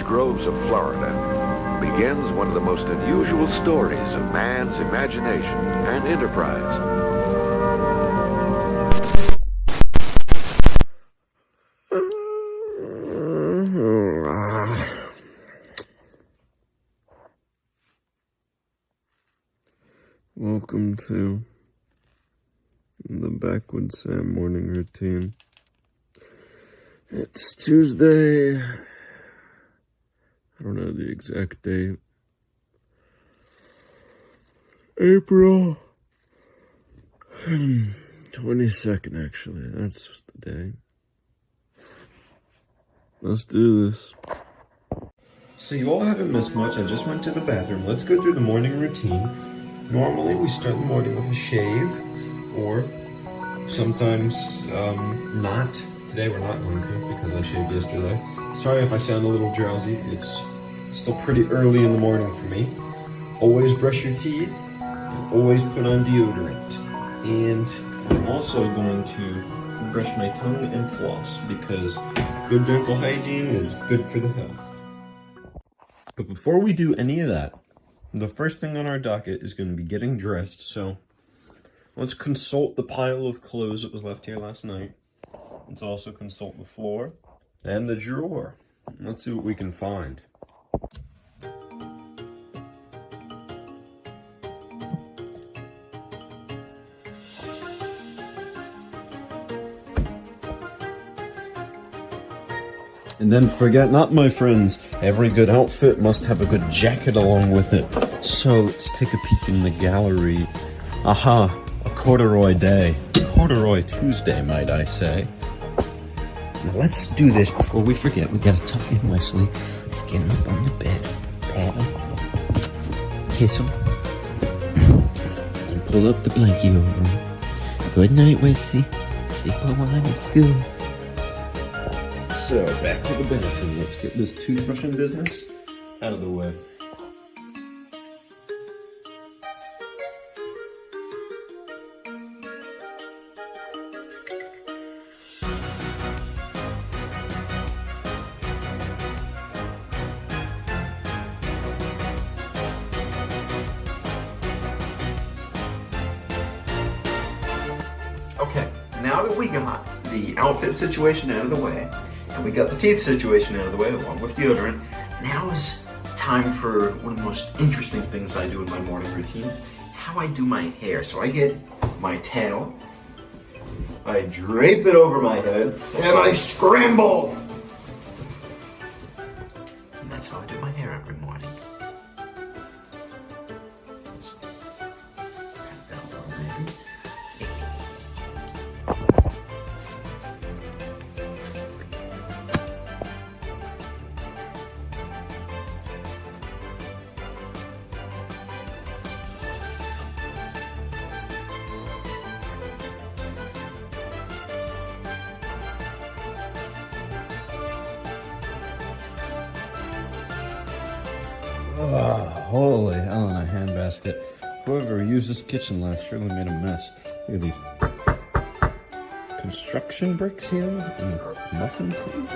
groves of Florida begins one of the most unusual stories of man's imagination and enterprise. Welcome to the Backwoods Sam morning routine. It's Tuesday. I don't know the exact date. April 22nd, actually. That's the day. Let's do this. So you all haven't missed much. I just went to the bathroom. Let's go through the morning routine. Normally we start the morning with a shave, or sometimes not. Today we're not going to because I shaved yesterday. Sorry if I sound a little drowsy. It's still pretty early in the morning for me. Always brush your teeth and always put on deodorant. And I'm also going to brush my tongue and floss because good dental hygiene is good for the health. But before we do any of that, the first thing on our docket is going to be getting dressed, so let's consult the pile of clothes that was left here last night. Let's also consult the floor and the drawer. Let's see what we can find. And then forget not, my friends, every good outfit must have a good jacket along with it. So let's take a peek in the gallery. Aha, a corduroy day. Corduroy Tuesday, might I say. Now let's do this before we forget. We gotta tuck in Wesley. Let's get him up on the bed. Pat him. Kiss him. And pull up the blankie over him. Good night, Wesley. Sleep well while I'm at school. So, back to the bathroom. Let's get this toothbrushing business out of the way. Okay, now that we got the outfit situation out of the way, and we got the teeth situation out of the way, along with deodorant, now is time for one of the most interesting things I do in my morning routine. It's how I do my hair. So I get my tail, I drape it over my head, and I scramble! And that's how I do my hair every morning. Holy hell in a handbasket. Whoever used this kitchen last surely made a mess. Look at these construction bricks here and muffin tin.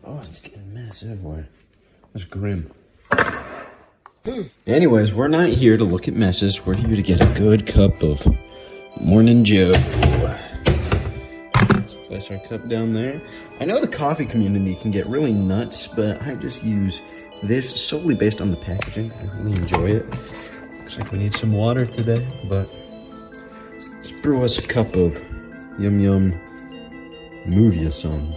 Oh, it's getting a mess everywhere. That's grim. Anyways, we're not here to look at messes. We're here to get a good cup of Morning Joe. Let's place our cup down there. I know the coffee community can get really nuts, but I just use this solely based on the packaging. I really enjoy it. Looks like we need some water today, but let's brew us a cup of yum yum move ya some.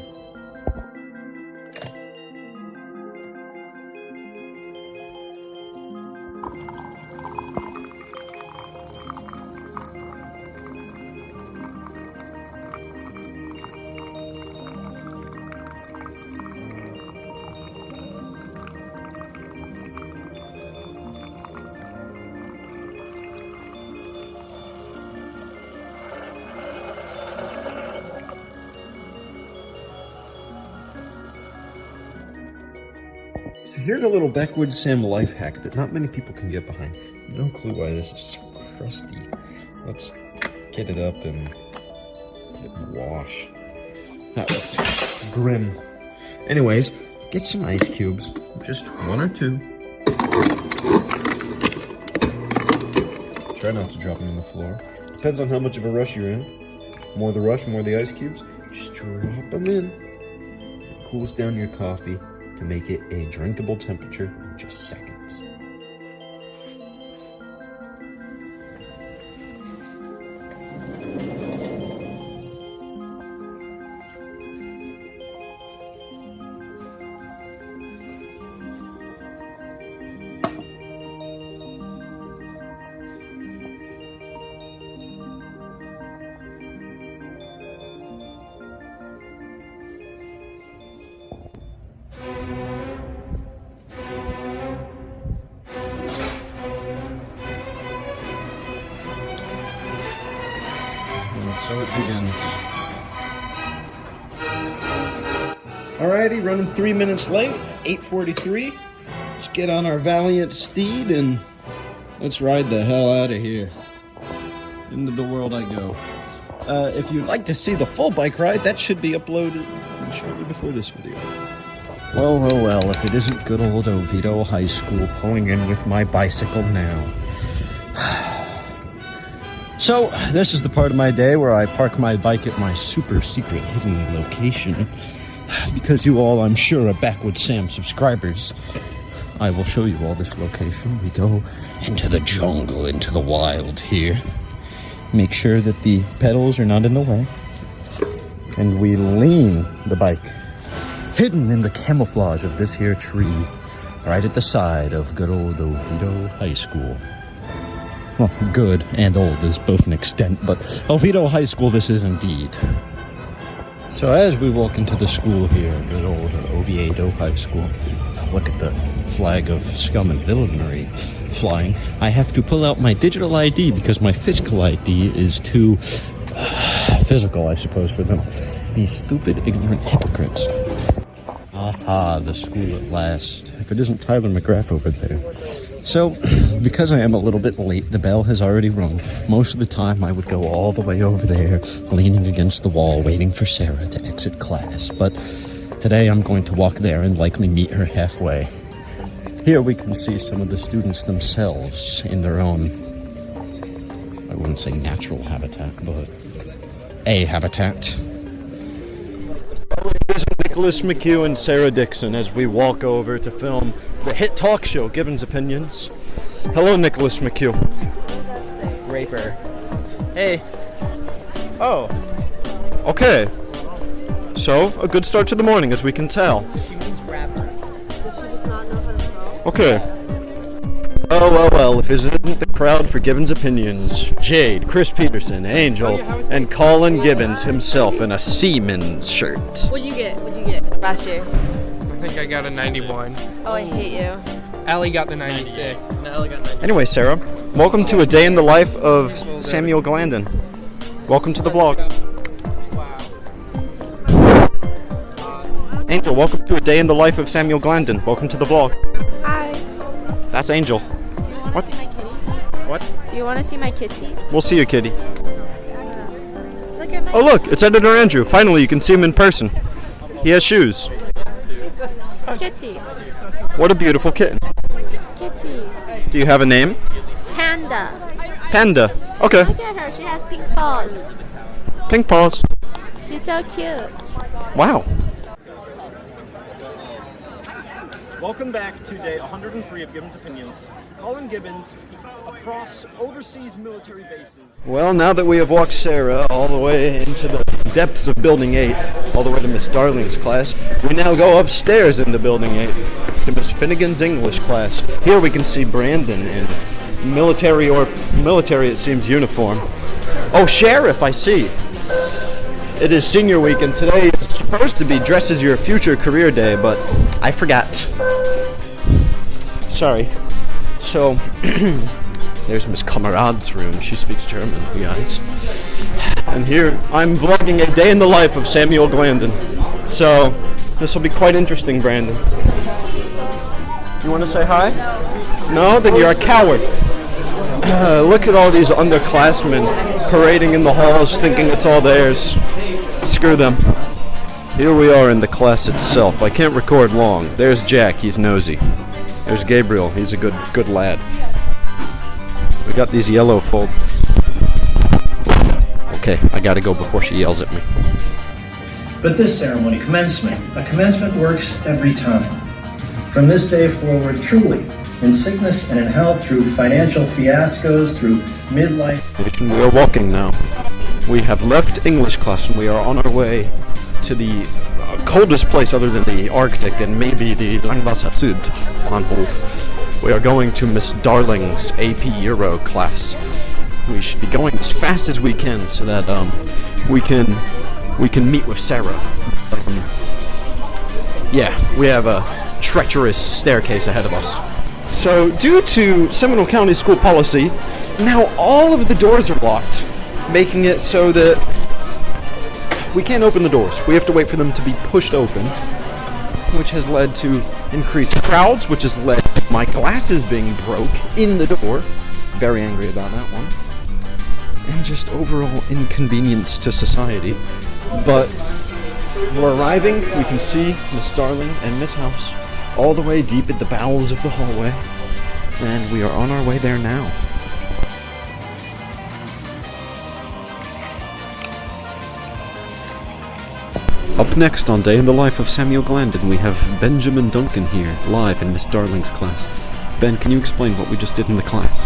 So here's a little Backwoods Sam life hack that not many people can get behind. No clue why this is so crusty. Let's get it up and put it in the wash. That looked grim. Anyways, Get some ice cubes, just 1 or 2. Try not to drop them on the floor. Depends on how much of a rush you're in. More the rush, more the ice cubes. Just drop them in. It cools down your coffee to make it a drinkable temperature in just seconds. And so it begins. Alrighty, running 3 minutes late, 8:43. Let's get on our valiant steed and let's ride the hell out of here. Into the world I go. If you'd like to see the full bike ride, that should be uploaded shortly before this video. Well, oh well, if it isn't good old Oviedo High School pulling in with my bicycle now. So, this is the part of my day where I park my bike at my super secret hidden location. Because you all, I'm sure, are Backwoods Sam subscribers, I will show you all this location. We go into the jungle, into the wild here. Make sure that the pedals are not in the way. And we lean the bike, hidden in the camouflage of this here tree, right at the side of good old Oviedo High School. Well, good and old is both an extent, but Oviedo High School this is indeed. So as we walk into the school here, good old Oviedo High School, look at the flag of scum and villainy flying. I have to pull out my digital ID because my physical ID is too physical, I suppose, for them. These stupid, ignorant hypocrites. Aha, the school at last. If it isn't Tyler McGrath over there. So, because I am a little bit late, the bell has already rung. Most of the time I would go all the way over there, leaning against the wall, waiting for Sarah to exit class. But today I'm going to walk there and likely meet her halfway. Here we can see some of the students themselves in their own, I wouldn't say natural habitat, but a habitat. Here's Nicholas McHugh and Sarah Dixon as we walk over to film the hit talk show, Gibbons Opinions. Hello, Nicholas McHugh. Raper. Hey. Oh. Okay. So, a good start to the morning, as we can tell. She means rapper. Does she just not know how to spell? Okay. Well, if it isn't the crowd for Gibbons Opinions, Jade, Chris Peterson, Angel, and Colin Gibbons himself in a Seaman's shirt. What'd you get last year? I think I got a 91. Oh, I hate you. Allie got the 96. No, Allie got 96. Anyway, Sarah, welcome to a day in the life of Samuel Glanden. Welcome to the vlog. Wow. Angel, welcome to a day in the life of Samuel Glanden. Welcome to the vlog. Hi. That's Angel. Do you want What? to see my kitty? What? Do you want to see my kitty? We'll see you, kitty. Look at my Oh, look, it's Editor Andrew. Finally, you can see him in person. He has shoes. kitty. What a beautiful kitten. Kitty. Do you have a name? Panda. Panda. Okay. Look at her. She has pink paws. Pink paws. She's so cute. Wow. Welcome back to day 103 of Gibbons Opinions. Colin Gibbons across overseas military bases. Well, now that we have walked Sarah all the way into the depths of Building 8, all the way to Miss Darling's class, we now go upstairs into Building 8 to Miss Finnegan's English class. Here we can see Brandon in military it seems, uniform. Oh, Sheriff, I see. It is senior week, and today is supposed to be dress as your future career day, but I forgot. Sorry. So, there's Miss Kamerade's room. She speaks German, you guys. And here, I'm vlogging a day in the life of Samuel Glanden. So, this will be quite interesting, Brandon. You want to say hi? No? Then you're a coward. Look at all these underclassmen parading in the halls thinking it's all theirs. Screw them. Here we are in the class itself. I can't record long. There's Jack, he's nosy. There's Gabriel, he's a good lad. We got these yellow fold. Okay, I gotta go before she yells at me. But this ceremony, commencement, a commencement works every time. From this day forward, truly, in sickness and in health, through financial fiascos, through midlife. We are walking now. We have left English class and we are on our way to the coldest place other than the Arctic and maybe the Langwasser Syd Bahnhof. We are going to Miss Darling's AP Euro class. We should be going as fast as we can so that we can meet with Sarah. Yeah, we have a treacherous staircase ahead of us. So, due to Seminole County school policy, now all of the doors are locked, making it so that we can't open the doors. We have to wait for them to be pushed open, which has led to increased crowds, which has led to my glasses being broke in the door. Very angry about that one. And just overall inconvenience to society. But we're arriving. We can see Miss Darling and Miss House all the way deep at the bowels of the hallway. And we are on our way there now. Up next on Day in the Life of Samuel Glanden, we have Benjamin Duncan here, live in Miss Darling's class. Ben, can you explain what we just did in the class?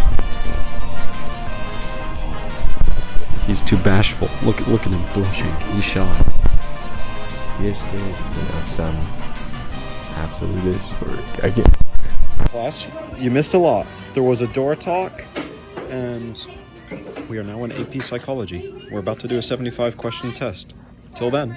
He's too bashful. Look at him blushing. He's shy. Yesterday, some absolutist work again. Class, you missed a lot. There was a door talk, and we are now in AP Psychology. We're about to do a 75-question test. Till then.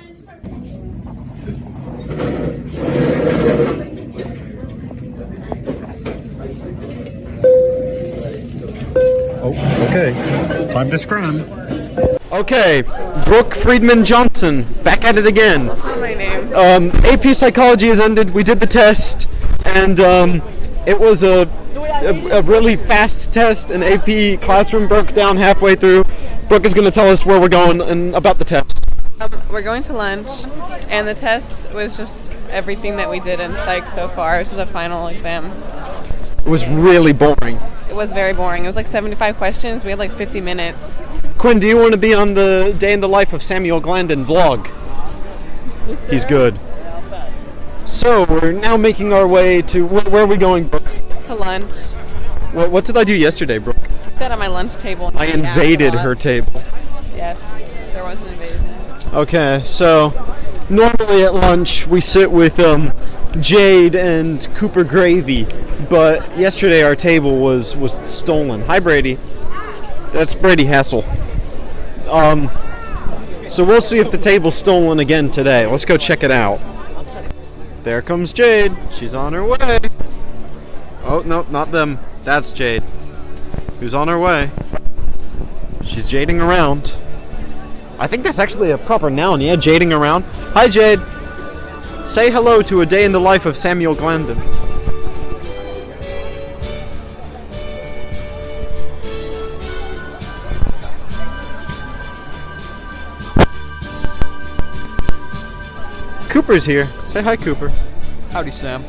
Oh, okay. Time to scram. Okay, Brooke Friedman Johnson, back at it again. That's not my name. AP Psychology has ended. We did the test, and it was a really fast test. An AP classroom broke down halfway through. Brooke is going to tell us where we're going and about the test. We're going to lunch, and the test was just everything that we did in psych so far. It was just a final exam. It was really boring. It was very boring. It was like 75 questions. We had like 50 minutes. Quinn, do you want to be on the Day in the Life of Samuel Glanden vlog? He's good. So, we're now making our way to... Where are we going, Brooke? To lunch. What did I do yesterday, Brooke? I sat at my lunch table. I invaded her table. Yes, there was an invasion. Okay, so normally at lunch we sit with Jade and Cooper Gravy, but yesterday our table was stolen. Hi, Brady. That's Brady Hassel. So we'll see if the table's stolen again today. Let's go check it out. There comes Jade. She's on her way. Oh, no, not them. That's Jade, who's on her way. She's jading around. I think that's actually a proper noun, yeah, jading around. Hi, Jade. Say hello to a day in the life of Samuel Glanden. Cooper's here. Say hi, Cooper. Howdy, Sam.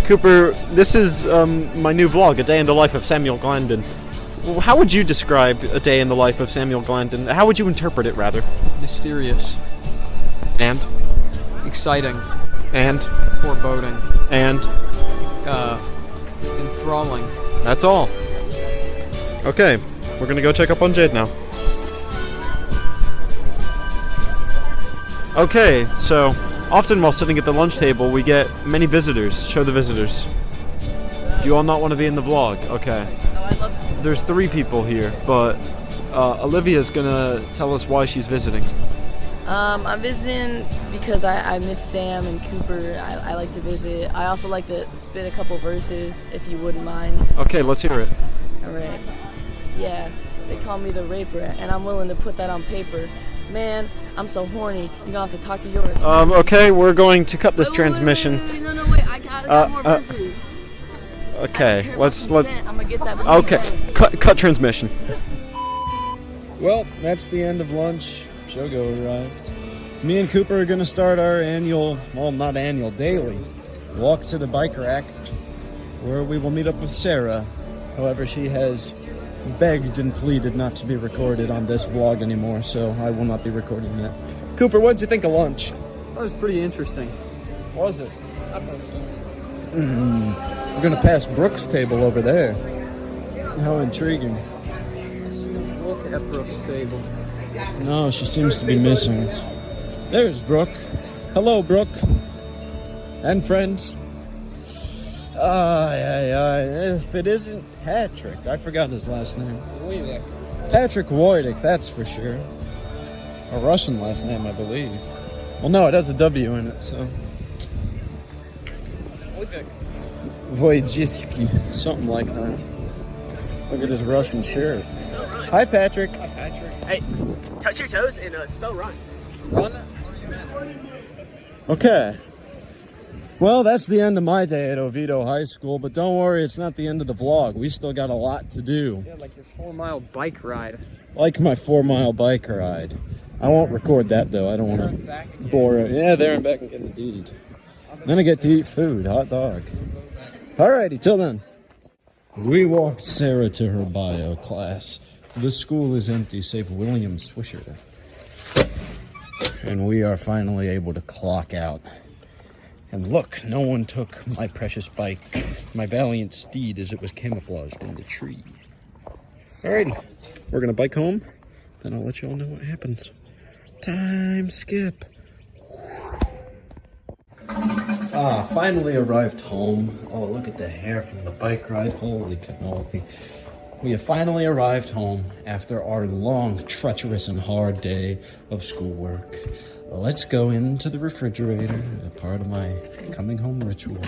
Cooper, this is my new vlog, A Day in the Life of Samuel Glanden. How would you describe a day in the life of Samuel Glanden? How would you interpret it, rather? Mysterious. And? Exciting. And? Foreboding. And? Enthralling. That's all. Okay, we're gonna go check up on Jade now. Okay, so often while sitting at the lunch table, we get many visitors. Show the visitors. Do you all not want to be in the vlog? Okay. There's 3 people here, but Olivia's gonna tell us why she's visiting. I'm visiting because I miss Sam and Cooper. I like to visit. I also like to spit a couple verses, if you wouldn't mind. Okay, let's hear it. Alright. Yeah, they call me the raper, and I'm willing to put that on paper. Man, I'm so horny. You're gonna have to talk to yours. Okay, we're going to cut this transmission. No, wait, I got more verses. Okay, let's I'm gonna get that. Okay, cut transmission. Well, that's the end of lunch. Shogo arrived. Me and Cooper are gonna start our annual, well, not annual, daily walk to the bike rack, where we will meet up with Sarah. However, she has begged and pleaded not to be recorded on this vlog anymore, so I will not be recording that. Cooper, what'd you think of lunch? That was pretty interesting. Was it? We're gonna pass Brooke's table over there. How intriguing. Look at Brooke's table. No, she seems to be missing. There's Brooke. Hello, Brooke. And friends. If it isn't Patrick, I forgot his last name. Wojtek. Patrick Wojtek, that's for sure. A Russian last name, I believe. Well, no, it has a W in it, so. Wojcicki, something like that. Look at his Russian shirt. Hi, Patrick. Hi, Patrick. Hey, touch your toes and spell run. Run. Okay. Well, that's the end of my day at Oviedo High School, but don't worry, it's not the end of the vlog. We still got a lot to do. Yeah, like your 4-mile bike ride. Like my 4-mile bike ride. I won't record that, though. I don't want to bore it. Yeah, there and back again, indeed. Then I get to eat food, hot dog. Alrighty, till then. We walked Sarah to her bio class. The school is empty, save William Swisher. And we are finally able to clock out. And look, no one took my precious bike, my valiant steed, as it was camouflaged in the tree. Alrighty, we're gonna bike home, then I'll let you all know what happens. Time skip. Finally arrived home. Oh, look at the hair from the bike ride. Holy cannoli. We have finally arrived home after our long, treacherous, and hard day of schoolwork. Let's go into the refrigerator, a part of my coming home ritual,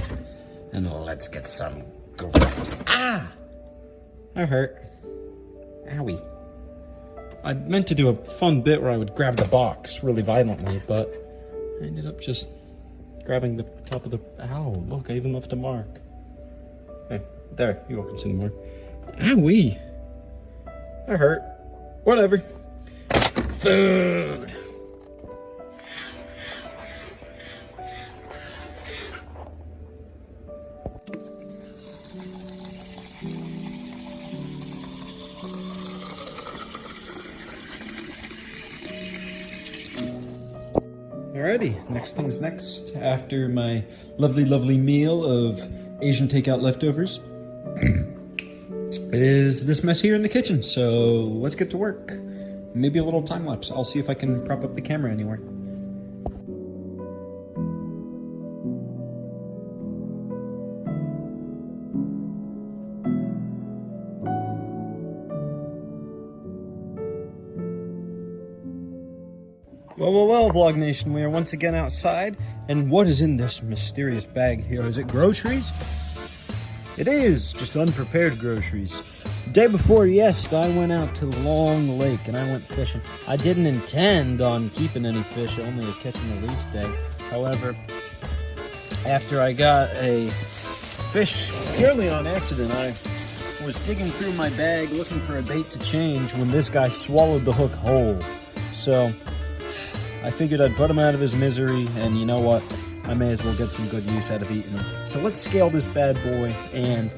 and let's get some Ah! That hurt. Owie. I meant to do a fun bit where I would grab the box really violently, but I ended up just grabbing the top of the... Ow, look, I even left a mark. Hey, there, you all can see the mark. Owie. That hurt. Whatever. Food. Alrighty, next thing's next. After my lovely, lovely meal of Asian takeout leftovers is this mess here in the kitchen. So let's get to work. Maybe a little time lapse. I'll see if I can prop up the camera anywhere. Well, Vlog Nation, we are once again outside, and what is in this mysterious bag here? Is it groceries? It is, just unprepared groceries. The day before yesterday, I went out to the Long Lake, and I went fishing. I didn't intend on keeping any fish, only a catch and release day. However, after I got a fish purely on accident, I was digging through my bag looking for a bait to change when this guy swallowed the hook whole. So I figured I'd put him out of his misery, and you know what? I may as well get some good use out of eating him. So let's scale this bad boy, and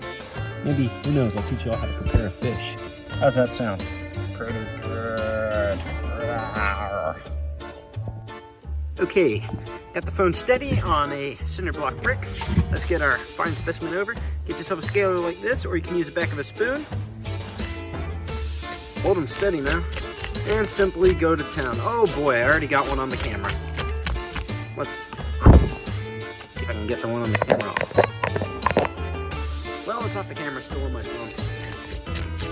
maybe, who knows, I'll teach you all how to prepare a fish. How's that sound? Pretty good. Okay, got the phone steady on a cinder block brick. Let's get our fine specimen over. Get yourself a scaler like this, or you can use the back of a spoon. Hold them steady now. And simply go to town. Oh boy, I already got one on the camera. Let's see if I can get the one on the camera off. Well, it's off the camera, still on my phone.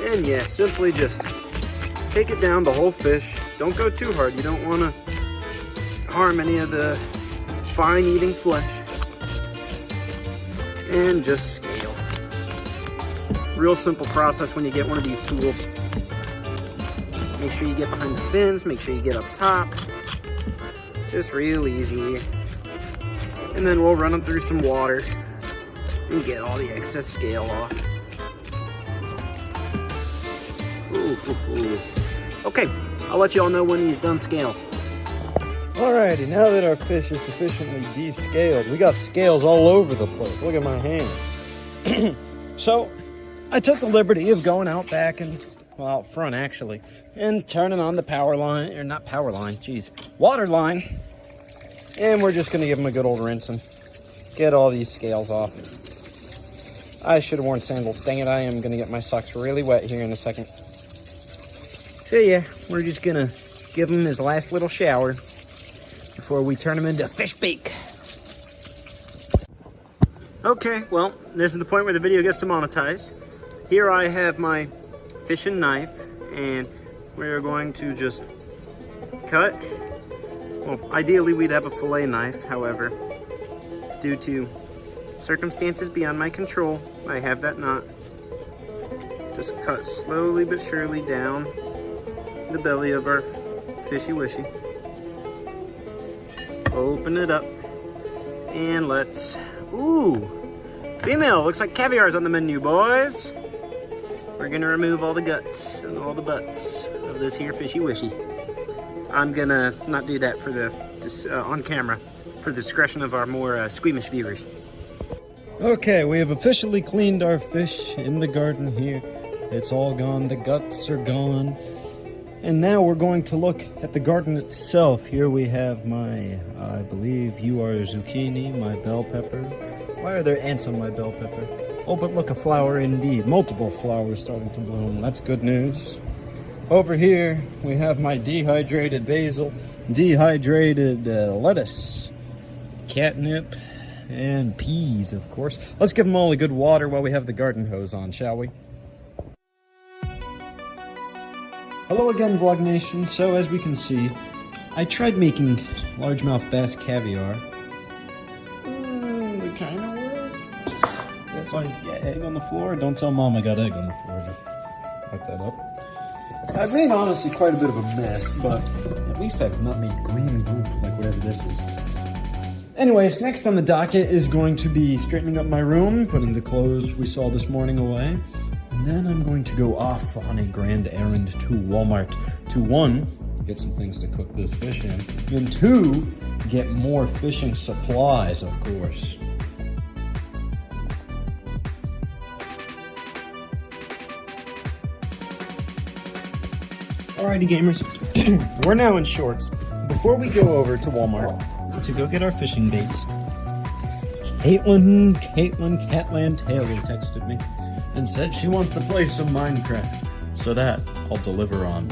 And yeah, simply just take it down, the whole fish. Don't go too hard. You don't want to harm any of the fine eating flesh. And just scale. Real simple process when you get one of these tools. Make sure you get behind the fins, make sure you get up top. Just real easy. And then we'll run them through some water and get all the excess scale off. Ooh. Okay, I'll let you all know when he's done scale. Alrighty, now that our fish is sufficiently descaled, we got scales all over the place. Look at my hand. So, I took the liberty of going out back and, well, out front actually, and turning on the power line, or not power line, geez, water line. And we're just gonna give them a good old rinse and get all these scales off. I should have worn sandals. Dang it, I am gonna get my socks really wet here in a second. So yeah, we're just gonna give him his last little shower before we turn him into fish bake. Okay, well, this is the point where the video gets demonetized. Here I have my fishing knife, and we're going to just cut. Well, ideally we'd have a fillet knife, however, due to circumstances beyond my control, I have that not. Just cut slowly but surely down the belly of our fishy wishy. Open it up and let's, ooh, female, looks like caviar's on the menu, boys. We're gonna remove all the guts and all the butts of this here fishy wishy. I'm gonna not do that for the on camera for the discretion of our more squeamish viewers. Okay, we have officially cleaned our fish in the garden here. It's all gone, the guts are gone. And now we're going to look at the garden itself. Here we have my, I believe you are zucchini, my bell pepper. Why are there ants on my bell pepper? Oh, but look, a flower indeed. Multiple flowers starting to bloom. That's good news. Over here, we have my dehydrated basil, dehydrated lettuce, catnip, and peas, of course. Let's give them all a good water while we have the garden hose on, shall we? Hello again, Vlog Nation. So, as we can see, I tried making largemouth bass caviar. It kind of works. That's like egg on the floor. Don't tell Mom I got egg on the floor. Just fuck that up. I've made, honestly, quite a bit of a mess, but at least I've not made green goop like whatever this is. Anyways, next on the docket is going to be straightening up my room, putting the clothes we saw this morning away. And then I'm going to go off on a grand errand to Walmart to, one, get some things to cook this fish in, and two, get more fishing supplies, of course. Alrighty, gamers, we're now in shorts. Before we go over to Walmart to go get our fishing baits, Caitlin Catland Taylor texted me and said she wants to play some Minecraft, so that I'll deliver on.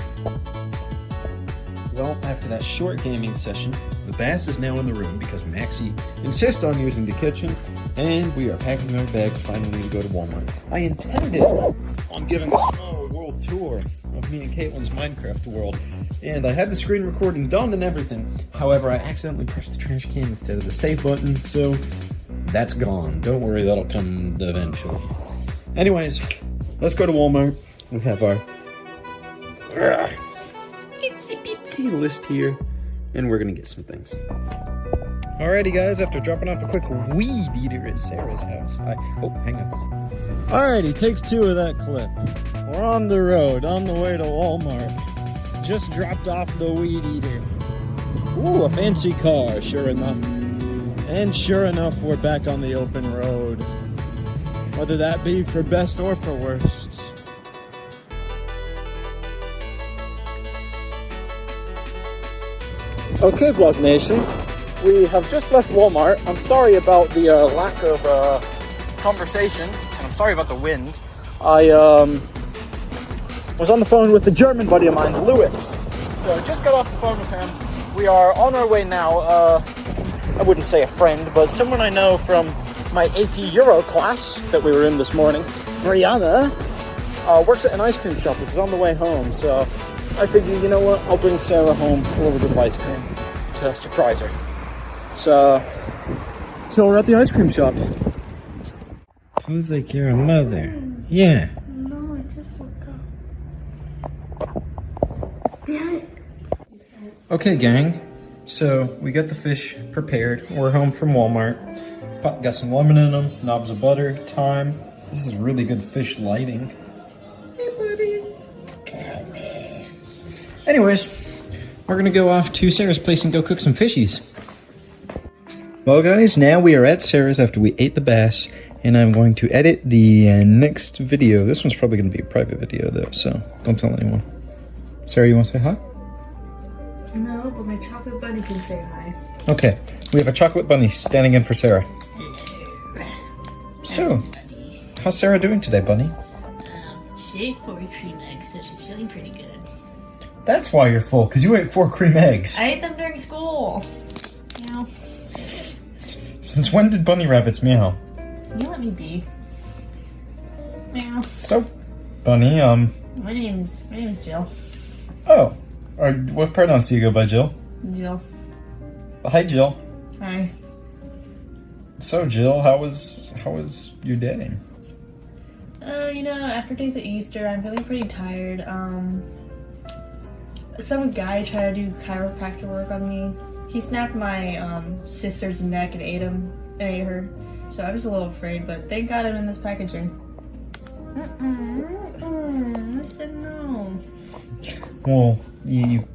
Well, after that short gaming session, the bass is now in the room because Maxie insists on using the kitchen, and we are packing our bags finally to go to Walmart. I intended on giving a small world tour of me and Caitlin's Minecraft world, and I had the screen recording done and everything. However, I accidentally pressed the trash can instead of the save button, so that's gone. Don't worry, that'll come eventually. Anyways, let's go to Walmart. We have our itsy bitsy list here, and we're gonna get some things. Alrighty, guys, after dropping off a quick weed eater at Sarah's house. Oh, hang on. Alrighty, take two of that clip. We're on the road, on the way to Walmart. Just dropped off the weed eater. Ooh, a fancy car, sure enough. And sure enough, we're back on the open road. Whether that be for best or for worst. Okay, Vlog Nation, we have just left Walmart. I'm sorry about the lack of conversation, and I'm sorry about the wind. I was on the phone with a German buddy of mine, Lewis. So I just got off the phone with him. We are on our way now. I wouldn't say a friend, but someone I know from my AP Euro class that we were in this morning, Brianna, works at an ice cream shop, which is on the way home. So I figured, you know what, I'll bring Sarah home a little bit of ice cream to surprise her. So, till we're at the ice cream shop. Who's like your mother? Yeah. No, I just woke up. Damn it. Okay, gang. So, we got the fish prepared. We're home from Walmart. Got some lemon in them, knobs of butter, thyme. This is really good fish lighting. Hey, buddy. Come here. Anyways, we're gonna go off to Sarah's place and go cook some fishies. Well guys, now we are at Sarah's after we ate the bass, and I'm going to edit the next video. This one's probably gonna be a private video though, so don't tell anyone. Sarah, you wanna say hi? No, but my chocolate bunny can say hi. Okay, we have a chocolate bunny standing in for Sarah. So, how's Sarah doing today, bunny? She ate 4 cream eggs, so she's feeling pretty good. That's why you're full, because you ate 4 cream eggs. I ate them during school. Meow. Since when did bunny rabbits meow? You let me be. Meow. So, bunny, My name's Jill. Oh, what pronouns do you go by, Jill? Jill. Hi, Jill. Hi. So, Jill, how was your day? You know, after days of Easter, I'm feeling pretty tired. Some guy tried to do chiropractor work on me. He snapped my sister's neck and ate her. So I'm just a little afraid, but thank God I'm in this packaging. I said no. Well, you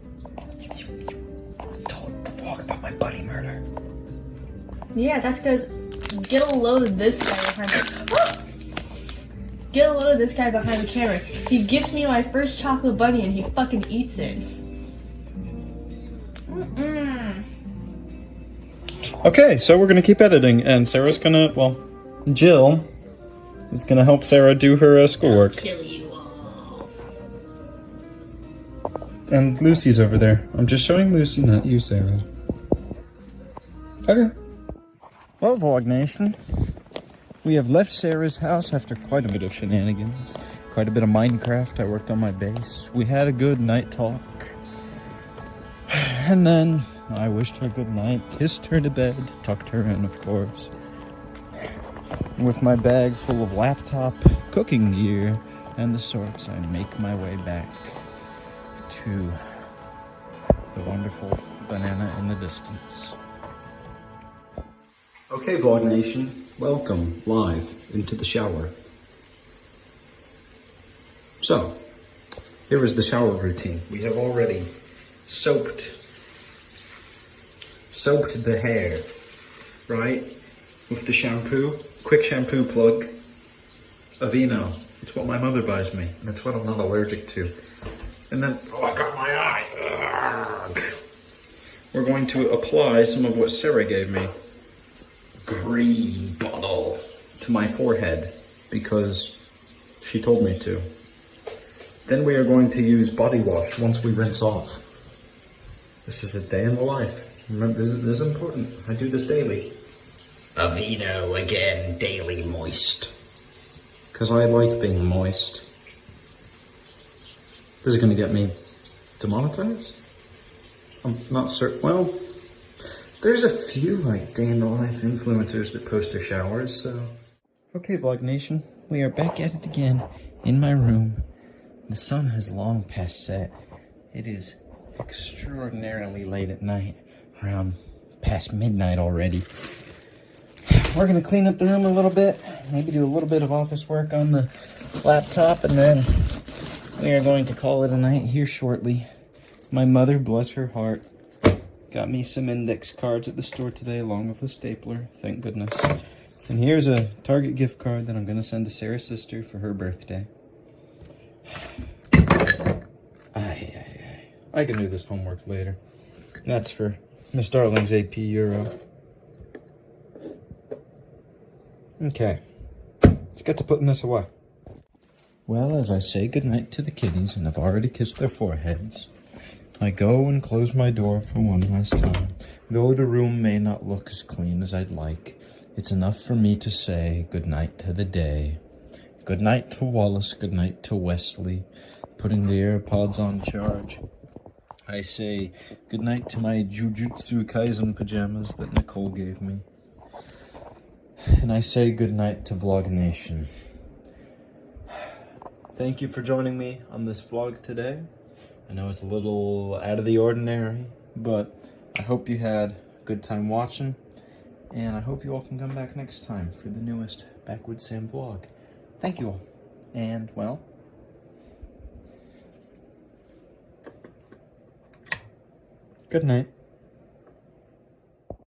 told the vlog about my buddy murder. Yeah, that's because get a load of this guy behind Get a load of this guy behind the camera. He gives me my first chocolate bunny and he fucking eats it. Okay, so we're gonna keep editing, and Sarah's gonna, well, Jill is gonna help Sarah do her schoolwork. Kill you all. And Lucy's over there. I'm just showing Lucy, not you, Sarah. Okay. Well, Vlog Nation, we have left Sarah's house after quite a bit of shenanigans, quite a bit of Minecraft. I worked on my base. We had a good night talk. And then I wished her good night, kissed her to bed, tucked her in, of course. With my bag full of laptop, cooking gear, and the sorts, I make my way back to the wonderful banana in the distance. Okay, Vlog Nation, welcome live into the shower. So, here is the shower routine. We have already soaked the hair, right? With the shampoo, quick shampoo plug, Aveeno. It's what my mother buys me, and it's what I'm not allergic to. And then, oh, I got my eye. Ugh. We're going to apply some of what Sarah gave me, green bottle, to my forehead, because she told me to. Then we are going to use body wash once we rinse off. This is a day in the life. Remember, this is important. I do this daily. Aveeno again, daily moist. Because I like being moist. This is going to get me demonetized? I'm not certain. Well, there's a few like day in the life influencers that post their showers, so. Okay, Vlog Nation, we are back at it again in my room. The sun has long past set. It is extraordinarily late at night, around past midnight already. We're gonna clean up the room a little bit, maybe do a little bit of office work on the laptop, and then we are going to call it a night here shortly. My mother, bless her heart, got me some index cards at the store today along with a stapler, thank goodness. And here's a Target gift card that I'm gonna send to Sarah's sister for her birthday. I can do this homework later. That's for Miss Darling's AP Euro. Okay, let's get to putting this away. Well, as I say goodnight to the kitties, and I've already kissed their foreheads, I go and close my door for one last time. Though the room may not look as clean as I'd like, it's enough for me to say goodnight to the day. Good night to Wallace, good night to Wesley, putting the AirPods on charge. I say good night to my Jujutsu Kaisen pajamas that Nicole gave me. And I say good night to Vlog Nation. Thank you for joining me on this vlog today. I know it's a little out of the ordinary, but I hope you had a good time watching. And I hope you all can come back next time for the newest Backwoods Sam vlog. Thank you all. And, well, Good night.